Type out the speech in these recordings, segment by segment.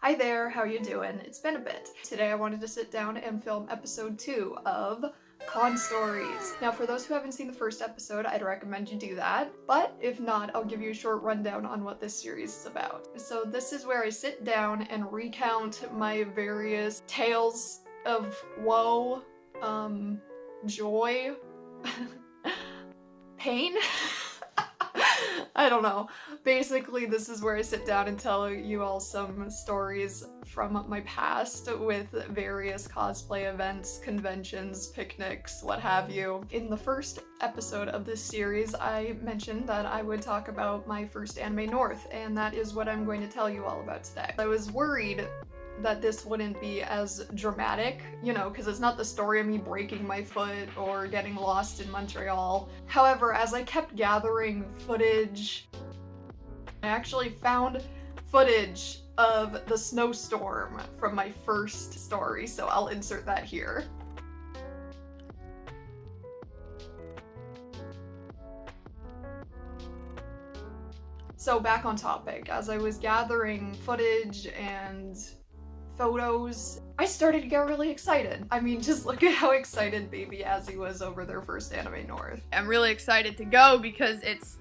Hi there, how you doing? It's been a bit. Today I wanted to sit down and film episode 2 of Con Stories. Now for those who haven't seen the first episode, I'd recommend you do that, but if not, I'll give you a short rundown on what this series is about. So this is where I sit down and recount my various tales of woe, joy, pain? I don't know. Basically, this is where I sit down and tell you all some stories from my past with various cosplay events, conventions, picnics, what have you. In the first episode of this series, I mentioned that I would talk about my first Anime North, and that is what I'm going to tell you all about today. I was worried that this wouldn't be as dramatic, you know, because it's not the story of me breaking my foot or getting lost in Montreal. However, as I kept gathering footage, I actually found footage of the snowstorm from my first story, so I'll insert that here. So back on topic, as I was gathering footage and photos, I started to get really excited. I mean, just look at how excited Baby Azzy was over their first Anime North. I'm really excited to go because it's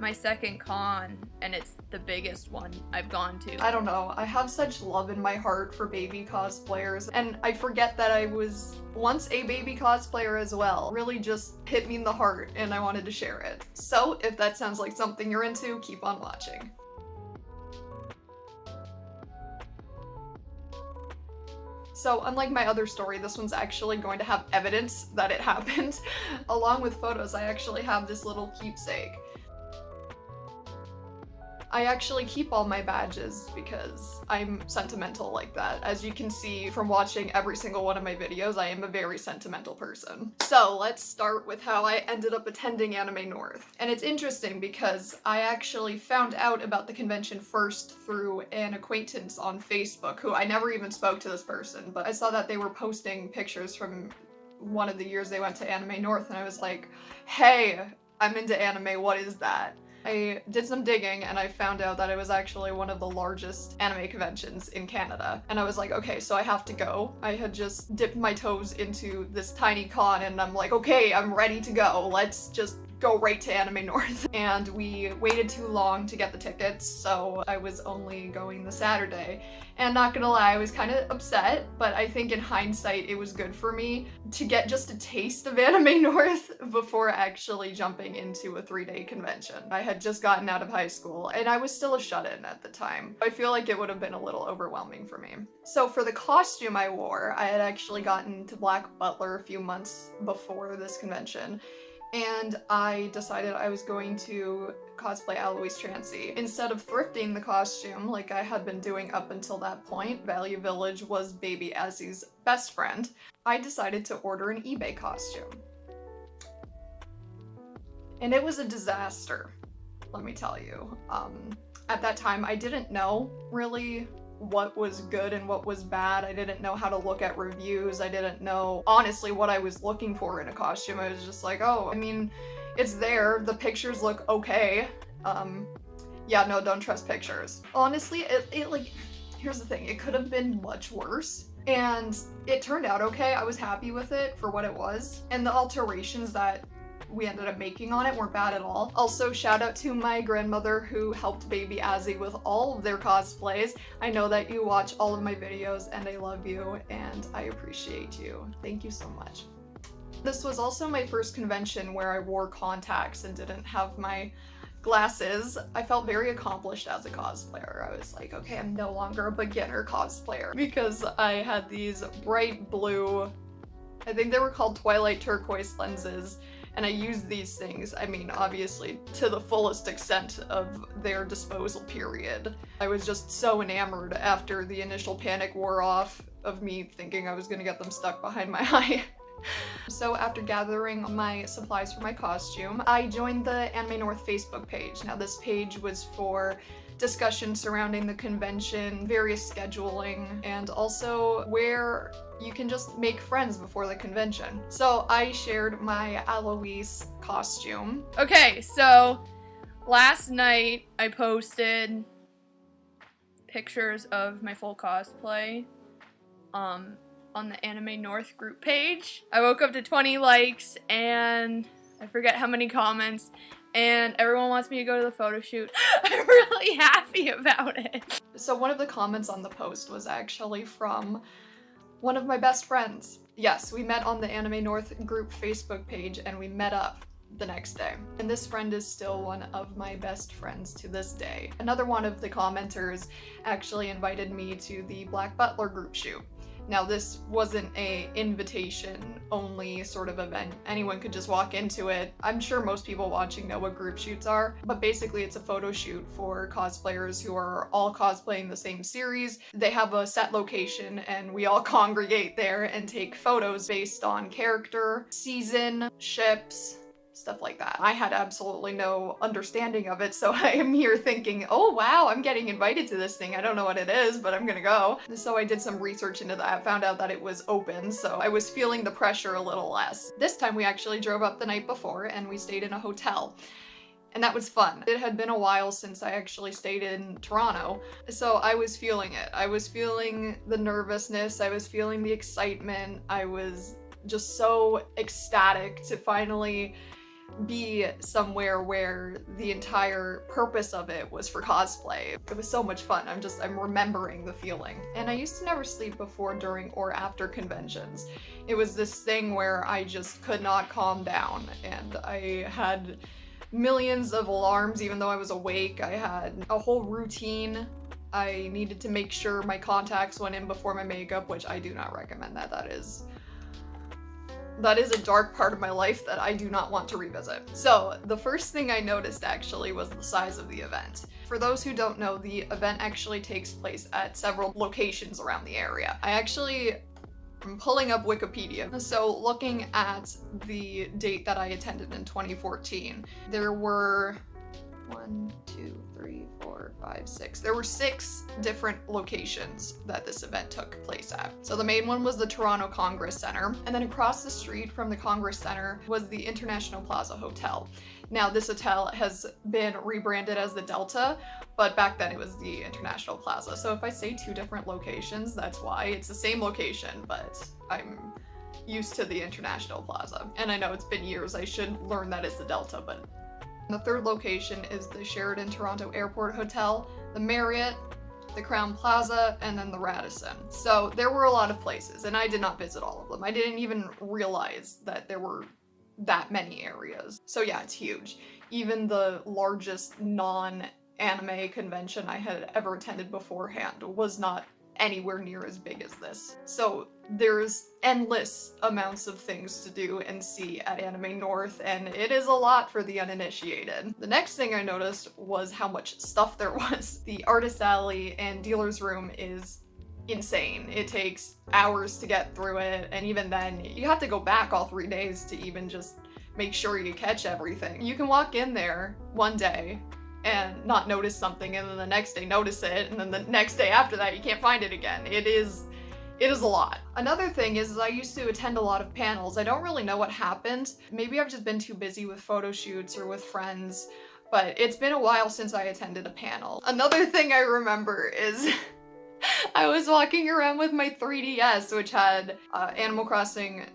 my second con and it's the biggest one I've gone to. I don't know, I have such love in my heart for baby cosplayers, and I forget that I was once a baby cosplayer as well. It really just hit me in the heart and I wanted to share it. So if that sounds like something you're into, keep on watching. So unlike my other story, this one's actually going to have evidence that it happened. Along with photos, I actually have this little keepsake. I actually keep all my badges because I'm sentimental like that. As you can see from watching every single one of my videos, I am a very sentimental person. So let's start with how I ended up attending Anime North. And it's interesting because I actually found out about the convention first through an acquaintance on Facebook, who I never even spoke to this person, but I saw that they were posting pictures from one of the years they went to Anime North, and I was like, hey, I'm into anime, what is that? I did some digging and I found out that it was actually one of the largest anime conventions in Canada. And I was like, okay, so I have to go. I had just dipped my toes into this tiny con and I'm like, okay, I'm ready to go. Let's just go right to Anime North. And we waited too long to get the tickets, so I was only going the Saturday. And not gonna lie, I was kind of upset, but I think in hindsight it was good for me to get just a taste of Anime North before actually jumping into a 3-day convention. I had just gotten out of high school and I was still a shut-in at the time. I feel like it would have been a little overwhelming for me. So for the costume I wore, I had actually gotten to Black Butler a few months before this convention, and I decided I was going to cosplay Alois Trancy. Instead of thrifting the costume like I had been doing up until that point, Value Village was Baby Azzy's best friend, I decided to order an eBay costume. And it was a disaster, let me tell you. At that time, I didn't know really what was good and what was bad. I didn't know how to look at reviews. I didn't know, honestly, what I was looking for in a costume. I was just like, oh, I mean, it's there. The pictures look okay. Yeah, no, don't trust pictures. Honestly, it like, here's the thing. It could have been much worse. And it turned out okay. I was happy with it for what it was. And the alterations that we ended up making on it weren't bad at all. Also, shout out to my grandmother who helped Baby Azzy with all of their cosplays. I know that you watch all of my videos and I love you and I appreciate you. Thank you so much. This was also my first convention where I wore contacts and didn't have my glasses. I felt very accomplished as a cosplayer. I was like, okay, I'm no longer a beginner cosplayer because I had these bright blue, I think they were called Twilight Turquoise lenses, and I used these things, I mean, obviously, to the fullest extent of their disposal period. I was just so enamored after the initial panic wore off of me thinking I was gonna get them stuck behind my eye. So after gathering my supplies for my costume, I joined the Anime North Facebook page. Now this page was for discussion surrounding the convention, various scheduling, and also where you can just make friends before the convention. So I shared my Alois costume. Okay, so last night I posted pictures of my full cosplay on the Anime North group page. I woke up to 20 likes and I forget how many comments, and everyone wants me to go to the photo shoot. I'm really happy about it. So one of the comments on the post was actually from one of my best friends. Yes, we met on the Anime North group Facebook page and we met up the next day. And this friend is still one of my best friends to this day. Another one of the commenters actually invited me to the Black Butler group shoot. Now this wasn't a invitation only sort of event. Anyone could just walk into it. I'm sure most people watching know what group shoots are, but basically it's a photo shoot for cosplayers who are all cosplaying the same series. They have a set location and we all congregate there and take photos based on character, season, ships, stuff like that. I had absolutely no understanding of it, so I am here thinking, oh wow, I'm getting invited to this thing. I don't know what it is, but I'm gonna go. So I did some research into that, found out that it was open, so I was feeling the pressure a little less. This time we actually drove up the night before and we stayed in a hotel. And that was fun. It had been a while since I actually stayed in Toronto, so I was feeling it. I was feeling the nervousness, I was feeling the excitement, I was just so ecstatic to finally be somewhere where the entire purpose of it was for cosplay. It was so much fun. I'm remembering the feeling. And I used to never sleep before, during, or after conventions. It was this thing where I just could not calm down, and I had millions of alarms even though I was awake. I had a whole routine. I needed to make sure my contacts went in before my makeup, which I do not recommend that. That is a dark part of my life that I do not want to revisit. So the first thing I noticed actually was the size of the event. For those who don't know, the event actually takes place at several locations around the area. I'm pulling up Wikipedia. So looking at the date that I attended in 2014, there were 6. There were 6 different locations that this event took place at. So the main one was the Toronto Congress Centre, and then across the street from the Congress Centre was the International Plaza Hotel. Now this hotel has been rebranded as the Delta, but back then it was the International Plaza. So if I say 2 different locations, that's why. It's the same location, but I'm used to the International Plaza. And I know it's been years, I should learn that it's the Delta, but the third location is the Sheraton Toronto Airport Hotel, the Marriott, the Crowne Plaza, and then the Radisson. So there were a lot of places, and I did not visit all of them. I didn't even realize that there were that many areas. So yeah, it's huge. Even the largest non-anime convention I had ever attended beforehand was not anywhere near as big as this. So there's endless amounts of things to do and see at Anime North, and it is a lot for the uninitiated. The next thing I noticed was how much stuff there was. The artist alley and dealer's room is insane. It takes hours to get through it, and even then, you have to go back all 3 days to even just make sure you catch everything. You can walk in there one day and not notice something, and then the next day notice it, and then the next day after that you can't find it again. It is a lot. Another thing is I used to attend a lot of panels. I don't really know what happened. Maybe I've just been too busy with photo shoots or with friends, but it's been a while since I attended a panel. Another thing I remember is I was walking around with my 3DS, which had Animal Crossing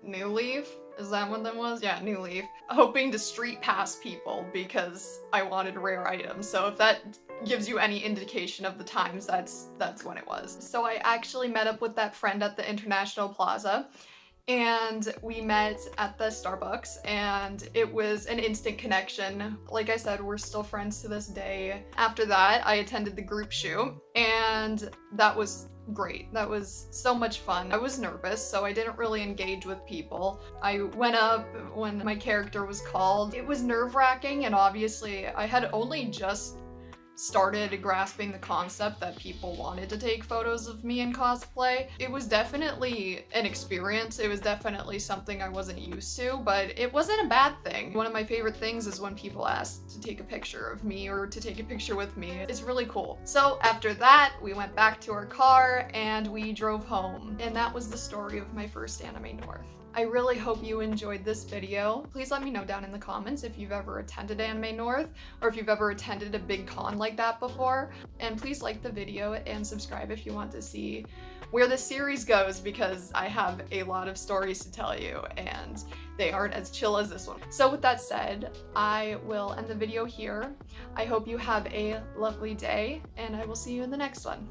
New Leaf. Is that what that was? Yeah, New Leaf. Hoping to street pass people because I wanted rare items. So if that gives you any indication of the times, that's when it was. So I actually met up with that friend at the International Plaza, and we met at the Starbucks, and it was an instant connection. Like I said, we're still friends to this day. After that, I attended the group shoot, and that was great. That was so much fun. I was nervous, so I didn't really engage with people. I went up when my character was called. It was nerve-wracking, and obviously I had only just started grasping the concept that people wanted to take photos of me in cosplay. It was definitely an experience. It was definitely something I wasn't used to, but it wasn't a bad thing. One of my favorite things is when people ask to take a picture of me or to take a picture with me. It's really cool. So after that, we went back to our car and we drove home. And that was the story of my first Anime North. I really hope you enjoyed this video. Please let me know down in the comments if you've ever attended Anime North or if you've ever attended a big con like that before. And please like the video and subscribe if you want to see where the series goes, because I have a lot of stories to tell you and they aren't as chill as this one. So with that said, I will end the video here. I hope you have a lovely day and I will see you in the next one.